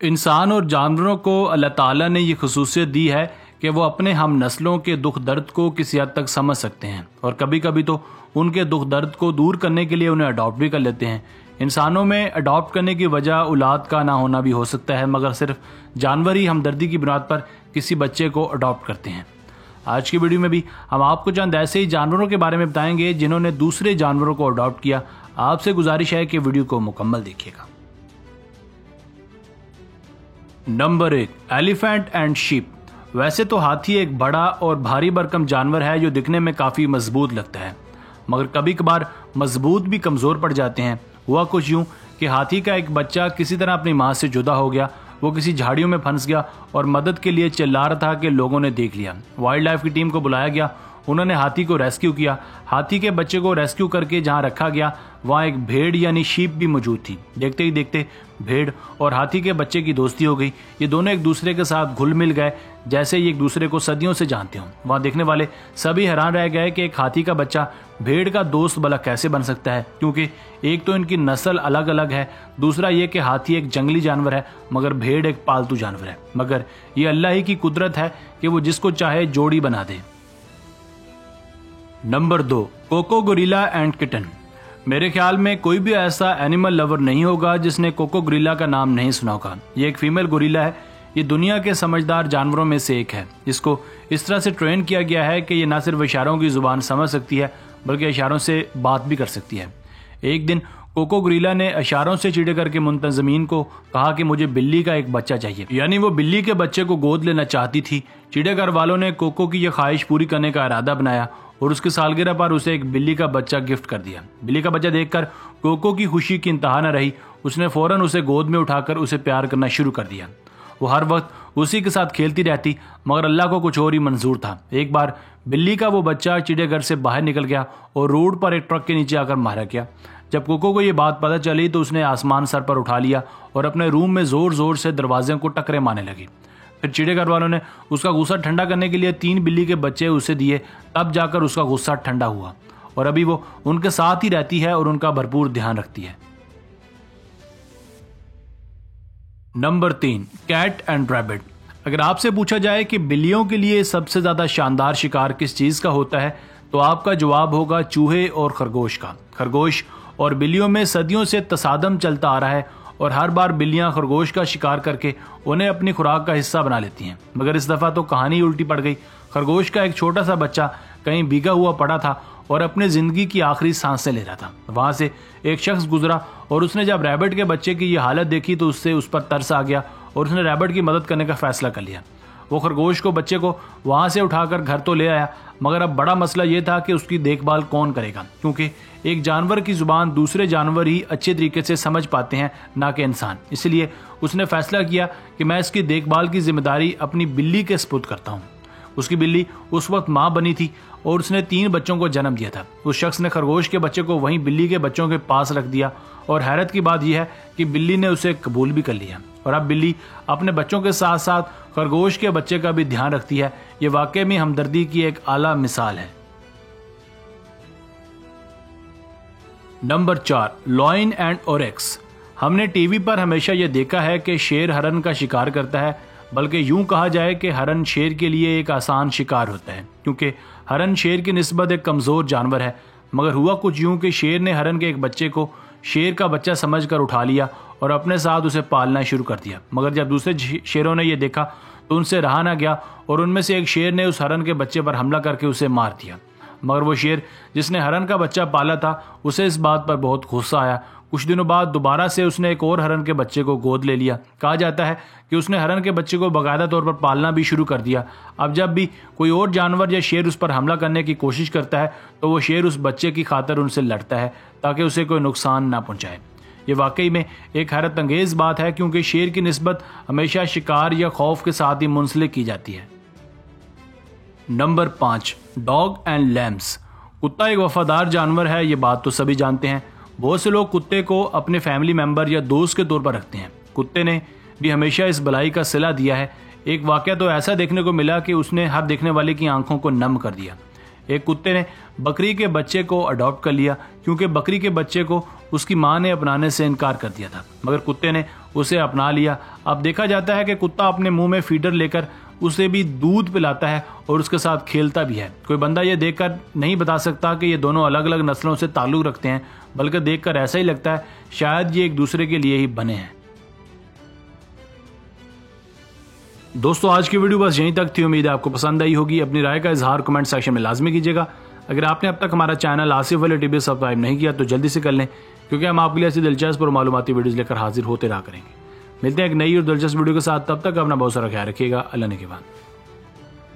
इंसान और जानवरों को अल्लाह ताला ने ये खसूसियत दी है कि वो अपने हम नस्लों के दुख दर्द को किसी हद तक समझ सकते हैं और कभी कभी तो उनके दुख दर्द को दूर करने के लिए उन्हें अडॉप्ट भी कर लेते हैं। इंसानों में अडॉप्ट करने की वजह औलाद का ना होना भी हो सकता है, मगर सिर्फ जानवर ही हमदर्दी की बुनियाद पर किसी बच्चे को अडॉप्ट करते हैं। आज की वीडियो में भी हम आपको चंद ऐसे ही जानवरों के बारे में बताएंगे जिन्होंने दूसरे जानवरों को अडॉप्ट किया। आपसे गुजारिश है कि वीडियो को मुकम्मल देखिएगा। Number 1, elephant and sheep. वैसे तो हाथी एक बड़ा और भारी भरकम जानवर है जो दिखने में काफ़ी मजबूत लगता है, मगर कभी कभार मजबूत भी कमज़ोर पड़ जाते हैं। हुआ कुछ यूँ कि हाथी का एक बच्चा किसी तरह अपनी माँ से जुदा हो गया। वो किसी झाड़ियों में फंस गया और मदद के लिए चिल्ला रहा था कि लोगों ने देख लिया। वाइल्ड लाइफ की टीम को बुलाया गया, उन्होंने हाथी को रेस्क्यू किया। हाथी के बच्चे को रेस्क्यू करके जहाँ रखा गया वहाँ एक भेड़ यानी शीप भी मौजूद थी। देखते ही देखते भेड़ और हाथी के बच्चे की दोस्ती हो गई। ये दोनों एक दूसरे के साथ घुल मिल गए जैसे ये एक दूसरे को सदियों से जानते हों। वहाँ देखने वाले सभी हैरान रह गए कि एक हाथी का बच्चा भेड़ का दोस्त भला कैसे बन सकता है, क्योंकि एक तो इनकी नस्ल अलग अलग है, दूसरा ये कि हाथी एक जंगली जानवर है मगर भेड़ एक पालतू जानवर है। मगर ये अल्लाह ही की कुदरत है कि वो जिसको चाहे जोड़ी बना दे। Number 2, Koko gorilla and kitten. मेरे ख्याल में कोई भी ऐसा एनिमल लवर नहीं होगा जिसने कोको गोरिल्ला का नाम नहीं सुना होगा। ये एक फीमेल गोरिल्ला है। ये दुनिया के समझदार जानवरों में से एक है। इसको इस तरह से ट्रेन किया गया है कि ये ना सिर्फ इशारों की जुबान समझ सकती है बल्कि इशारों से बात भी कर सकती है। एक दिन कोको गोरिल्ला ने इशारों से चिड़ियाघर के मुंतजमीन को कहा कि मुझे बिल्ली का एक बच्चा चाहिए, यानी वो बिल्ली के बच्चे को गोद लेना चाहती थी। चिड़ियाघर वालों ने कोको की यह ख्वाहिश पूरी करने का इरादा बनाया और उसके सालगिरह पर उसे एक बिल्ली का बच्चा गिफ्ट कर दिया। बिल्ली का बच्चा देखकर कोको की खुशी की इंतहा न रही। उसने फौरन उसे गोद में उठाकर उसे प्यार करना शुरू कर दिया। वो हर वक्त उसी के साथ खेलती रहती, मगर अल्लाह को कुछ और ही मंजूर था। एक बार बिल्ली का वो बच्चा चिड़ियाघर से बाहर निकल गया और रोड पर एक ट्रक के नीचे आकर मारा गया। जब कोको को ये बात पता चली तो उसने आसमान सर पर उठा लिया और अपने रूम में जोर जोर से दरवाजे को टकरे मारने लगी। फिर चिड़ियाघर वालों ने उसका गुस्सा ठंडा करने के लिए 3 बिल्ली के बच्चे उसे दिए। तब जाकर उसका गुस्सा ठंडा हुआ और अभी वो उनके साथ ही रहती है और उनका भरपूर ध्यान रखती है। Number 3, cat and rabbit. अगर आपसे पूछा जाए कि बिल्लियों के लिए सबसे ज्यादा शानदार शिकार किस चीज का होता है तो आपका जवाब होगा चूहे और खरगोश का। खरगोश और बिल्लियों में सदियों से तसादम चलता आ रहा है और हर बार बिल्लियां खरगोश का शिकार करके उन्हें अपनी खुराक का हिस्सा बना लेती हैं। मगर इस दफ़ा तो कहानी उल्टी पड़ गई। खरगोश का एक छोटा सा बच्चा कहीं भीगा हुआ पड़ा था और अपने ज़िंदगी की आखिरी सांसें ले रहा था। वहाँ से एक शख्स गुजरा और उसने जब रैबिट के बच्चे की ये हालत देखी तो उससे उस पर तरस आ गया और उसने रैबिट की मदद करने का फैसला कर लिया। वो खरगोश को बच्चे को वहाँ से उठाकर घर तो ले आया, मगर अब बड़ा मसला ये था कि उसकी देखभाल कौन करेगा, क्योंकि एक जानवर की जुबान दूसरे जानवर ही अच्छे तरीके से समझ पाते हैं, ना कि इंसान। इसलिए उसने फैसला किया कि मैं इसकी देखभाल की जिम्मेदारी अपनी बिल्ली के सुपुर्द करता हूँ। उसकी बिल्ली उस वक्त माँ बनी थी और उसने 3 बच्चों को जन्म दिया था। उस शख्स ने खरगोश के बच्चे को वहीं बिल्ली के बच्चों के पास रख दिया और हैरत की बात यह है कि बिल्ली ने उसे कबूल भी कर लिया और अब बिल्ली अपने बच्चों के साथ साथ खरगोश के बच्चे का भी ध्यान रखती है। ये वाकई में हमदर्दी की एक आला मिसाल है। Number 4, lion and oryx. हमने टीवी पर हमेशा यह देखा है कि शेर हरन का शिकार करता है, बल्कि यूं कहा जाए कि हरन शेर के लिए एक आसान शिकार होता है, क्योंकि हरन शेर की निस्बत एक कमज़ोर जानवर है। मगर हुआ कुछ यूं कि शेर ने हरन के एक बच्चे को शेर का बच्चा समझकर उठा लिया और अपने साथ उसे पालना शुरू कर दिया। मगर जब दूसरे शेरों ने यह देखा तो उनसे रहा ना गया और उनमें से एक शेर ने उस हरन के बच्चे पर हमला करके उसे मार दिया। मगर वो शेर जिसने हरन का बच्चा पाला था उसे इस बात पर बहुत गुस्सा आया। कुछ दिनों बाद दोबारा से उसने एक और हरन के बच्चे को गोद ले लिया। कहा जाता है कि उसने हरन के बच्चे को बाकायदा तौर पर पालना भी शुरू कर दिया। अब जब भी कोई और जानवर या शेर उस पर हमला करने की कोशिश करता है तो वो शेर उस बच्चे की खातिर उनसे लड़ता है ताकि उसे कोई नुकसान ना पहुंचाए। ये वाकई में एक हैरत अंगेज बात है, क्योंकि शेर की निस्बत हमेशा शिकार या खौफ के साथ ही मुंसलिक की जाती है। Number 5, dog and lambs. कुत्ता एक वफादार जानवर है, ये बात तो सभी जानते हैं। बहुत से लोग कुत्ते को अपने फैमिली मेंबर या दोस्त के तौर पर रखते हैं। कुत्ते ने भी हमेशा इस भलाई का सिला दिया है। एक वाकया तो ऐसा देखने को मिला कि उसने हर देखने वाले की आंखों को नम कर दिया। एक कुत्ते ने बकरी के बच्चे को अडॉप्ट कर लिया क्योंकि बकरी के बच्चे को उसकी मां ने अपनाने से इनकार कर दिया था, मगर कुत्ते ने उसे अपना लिया। अब देखा जाता है कि कुत्ता अपने मुंह में फीडर लेकर उसे भी दूध पिलाता है और उसके साथ खेलता भी है। कोई बंदा ये देखकर नहीं बता सकता कि ये दोनों अलग अलग नस्लों से ताल्लुक़ रखते हैं, बल्कि देखकर ऐसा ही लगता है शायद ये एक दूसरे के लिए ही बने हैं। दोस्तों, आज की वीडियो बस यहीं तक थी। उम्मीद है आपको पसंद आई होगी। अपनी राय का इजहार कमेंट सेक्शन में लाजमी कीजिएगा। अगर आपने अब तक हमारा channel Asif Ali TV subscribe नहीं किया तो जल्दी से कर लें, क्योंकि हम आपके लिए ऐसी दिलचस्प और मालूमाती वीडियोस लेकर हाजिर होते रहा करेंगे। मिलते हैं एक नई और दिलचस्प वीडियो के साथ। तब तक अपना बहुत सारा ख्याल रखिएगा। अल्लाह ने के बाद।